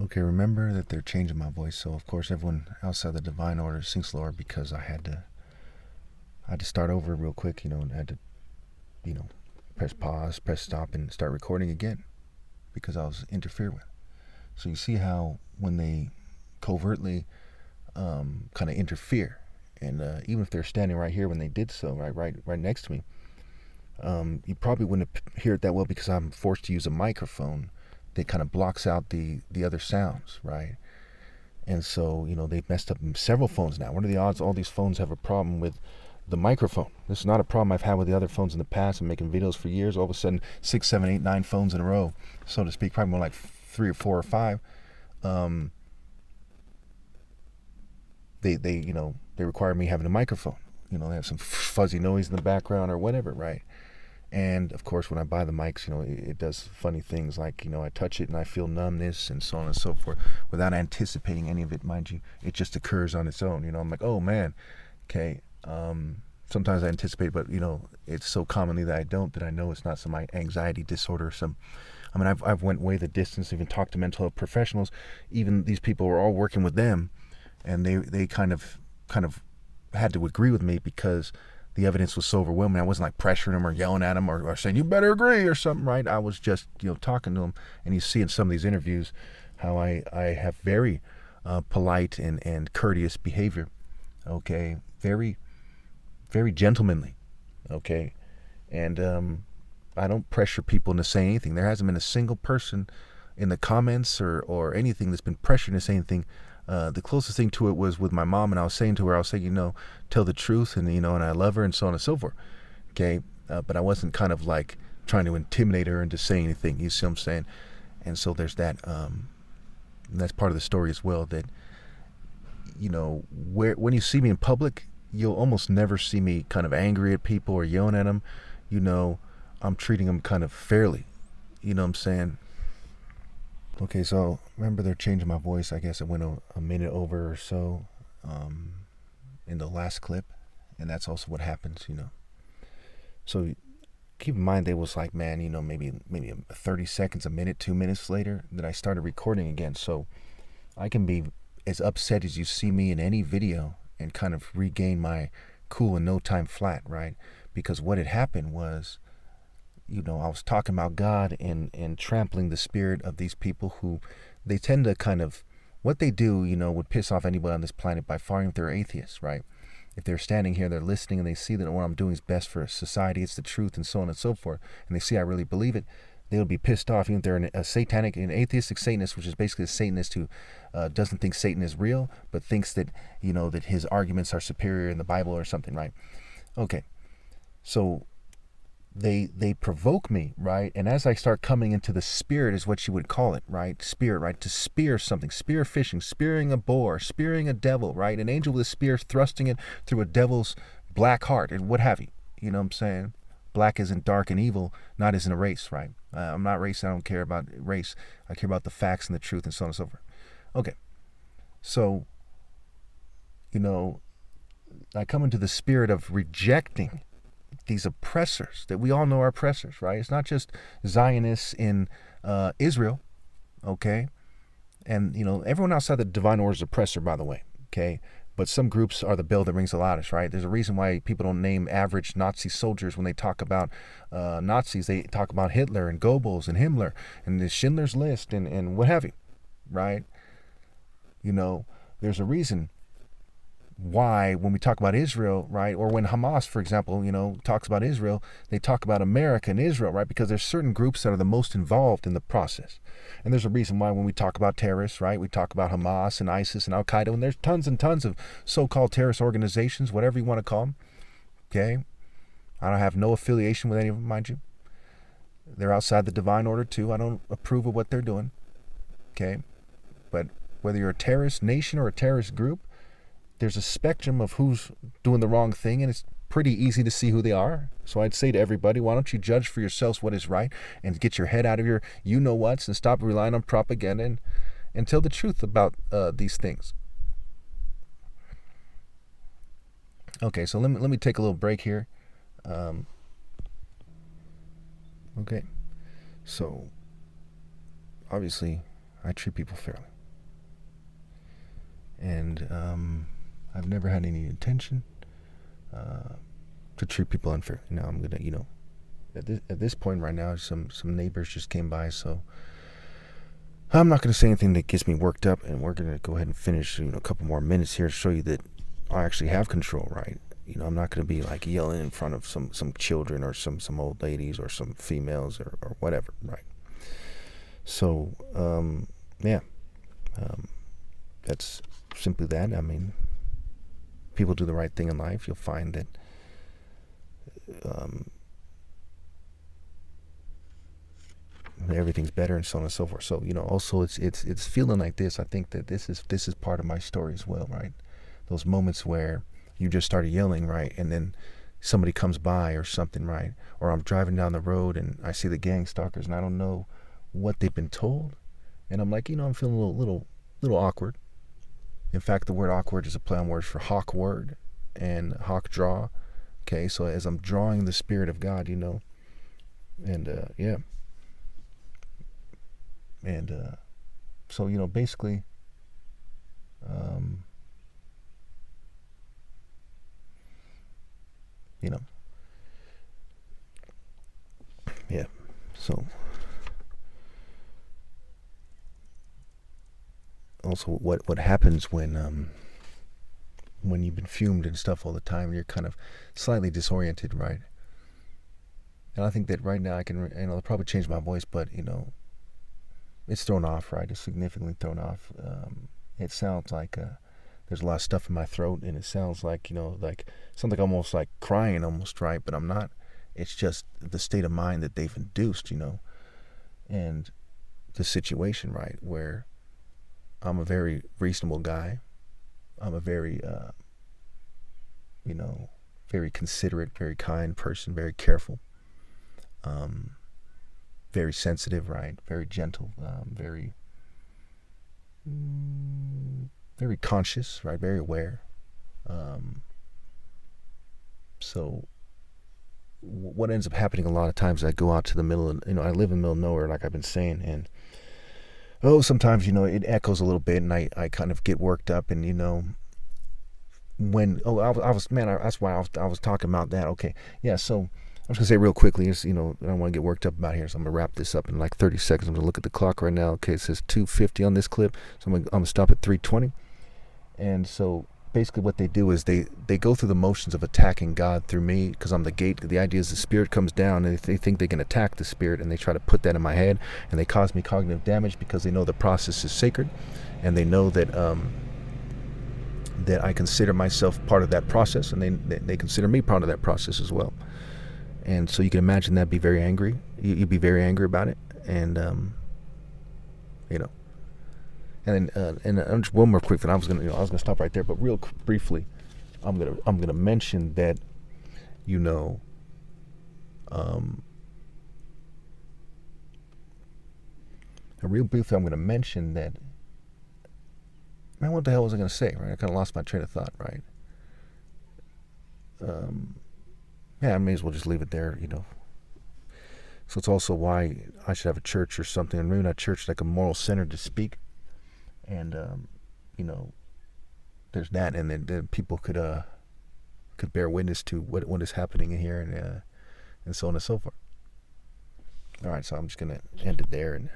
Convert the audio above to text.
Okay, remember that they're changing my voice, so of course everyone outside the divine order sinks lower because I had to start over real quick, and I had to, you know, press pause, press stop, and start recording again because I was interfered with. So you see how when they covertly kind of interfere, and even if they're standing right here when they did so, right next to me, you probably wouldn't hear it that well because I'm forced to use a microphone that kind of blocks out the other sounds, right? And so, they've messed up several phones now. What are the odds all these phones have a problem with the microphone? This is not a problem I've had with the other phones in the past. I'm making videos for years. All of a sudden, 6, 7, 8, 9 phones in a row, so to speak, probably more like 3 or 4 or 5. Um, they require me having a microphone. They have some fuzzy noise in the background or whatever, right? And of course, when I buy the mics, it does funny things like, I touch it and I feel numbness and so on and so forth without anticipating any of it, mind you. It just occurs on its own. I'm like, oh man, okay. Sometimes I anticipate, but it's so commonly that I don't, that I know it's not some anxiety disorder or some. I mean, I've went way the distance, even talked to mental health professionals. Even these people were all working with them, and they kind of had to agree with me because the evidence was so overwhelming. I wasn't like pressuring them or yelling at them or saying, you better agree or something, right? I was just, talking to them. And you see in some of these interviews how I have very polite and courteous behavior, okay? Very, very gentlemanly, okay? And I don't pressure people into saying anything. There hasn't been a single person in the comments or anything that's been pressured into saying anything. The closest thing to it was with my mom, and I was saying, tell the truth, and and I love her, and so on and so forth. Okay, but I wasn't kind of like trying to intimidate her into saying anything. You see what I'm saying? And so there's that. And that's part of the story as well. That when you see me in public, you'll almost never see me kind of angry at people or yelling at them. I'm treating them kind of fairly. You know what I'm saying? Okay, so remember they're changing my voice. I guess it went a minute over or so in the last clip, and that's also what happens. So keep in mind, they was like, man, maybe 30 seconds, a minute, 2 minutes later that I started recording again. So I can be as upset as you see me in any video and kind of regain my cool in no time flat, right? Because what had happened was, I was talking about God and trampling the spirit of these people who they tend to kind of, what they do, would piss off anybody on this planet by far if they're atheists, right? If they're standing here, they're listening, and they see that what I'm doing is best for society, it's the truth, and so on and so forth, and they see I really believe it, they would be pissed off even if they're an atheistic Satanist, which is basically a Satanist who doesn't think Satan is real, but thinks that, that his arguments are superior in the Bible or something, right? Okay, so they provoke me, right? And as I start coming into the spirit, is what you would call it, right? Spirit, right? To spear something, spear fishing, spearing a boar, spearing a devil, right? An angel with a spear thrusting it through a devil's black heart and what have you. You know what I'm saying? Black isn't dark and evil, not as in a race, right? I'm not race. I don't care about race. I care about the facts and the truth and so on and so forth. Okay. So, I come into the spirit of rejecting these oppressors that we all know are oppressors, right? It's not just Zionists in Israel, okay? And, everyone outside the divine order is oppressor, by the way, okay? But some groups are the bell that rings the loudest, right? There's a reason why people don't name average Nazi soldiers when they talk about Nazis. They talk about Hitler and Goebbels and Himmler and the Schindler's List and what have you, right? There's a reason why when we talk about Israel, right, or when Hamas, for example, talks about Israel, they talk about America and Israel, right, because there's certain groups that are the most involved in the process. And there's a reason why when we talk about terrorists, right, we talk about Hamas and ISIS and Al-Qaeda, and there's tons and tons of so-called terrorist organizations, whatever you want to call them, okay? I don't have no affiliation with any of them, mind you. They're outside the divine order, too. I don't approve of what they're doing, okay? But whether you're a terrorist nation or a terrorist group, there's a spectrum of who's doing the wrong thing, and it's pretty easy to see who they are. So I'd say to everybody, why don't you judge for yourselves what is right and get your head out of your you-know-whats and stop relying on propaganda and tell the truth about these things. Okay, so let me take a little break here. Okay, so obviously I treat people fairly. And I've never had any intention to treat people unfairly. Now I'm gonna, at this point right now, some neighbors just came by, so I'm not gonna say anything that gets me worked up, and we're gonna go ahead and finish, a couple more minutes here to show you that I actually have control, right? I'm not gonna be like yelling in front of some children or some old ladies or some females or whatever, right? So yeah, that's simply that. I mean, people do the right thing in life, you'll find that everything's better, and so on and so forth. So also it's feeling like this. I think that this is part of my story as well, right? Those moments where you just started yelling, right, and then somebody comes by or something, right? Or I'm driving down the road and I see the gang stalkers and I don't know what they've been told, and I'm like, I'm feeling a little awkward. In fact, the word awkward is a play on words for hawk word and hawk draw. Okay, so as I'm drawing the Spirit of God, and yeah. And so, basically, yeah. So, also, what happens when you've been fumed and stuff all the time, and you're kind of slightly disoriented, right? And I think that right now I can, I'll probably change my voice, but it's thrown off, right? It's significantly thrown off. It sounds like there's a lot of stuff in my throat, and it sounds like, sounds like almost like crying almost, right? But I'm not. It's just the state of mind that they've induced, and the situation, right, where I'm a very reasonable guy. I'm a very, very considerate, very kind person, very careful. Very sensitive, right? Very gentle, very conscious, right? Very aware. So what ends up happening a lot of times, I go out to the middle of, I live in the middle of nowhere, like I've been saying, and sometimes, it echoes a little bit, and I kind of get worked up, and, that's why I was talking about that. Okay. Yeah. So, I'm just going to say real quickly, I don't want to get worked up about here, so I'm going to wrap this up in like 30 seconds. I'm going to look at the clock right now. Okay, it says 2:50 on this clip, so I'm going to stop at 3:20. And so basically what they do is they go through the motions of attacking God through me, because I'm the gate. The idea is the Spirit comes down, and they think they can attack the Spirit, and they try to put that in my head, and they cause me cognitive damage because they know the process is sacred, and they know that that I consider myself part of that process, and they consider me part of that process as well. And so you can imagine that'd be very angry. You'd be very angry about it, and and then and just one more quick thing. I was gonna stop right there, but real briefly, I'm gonna mention that, real briefly, I'm gonna mention that. Man, what the hell was I gonna say? Right, I kind of lost my train of thought. Right. Yeah, I may as well just leave it there, So it's also why I should have a church or something, and maybe not church, like a moral center to speak. And, there's that, and then people could bear witness to what is happening in here, and so on and so forth. All right, so I'm just going to end it there, and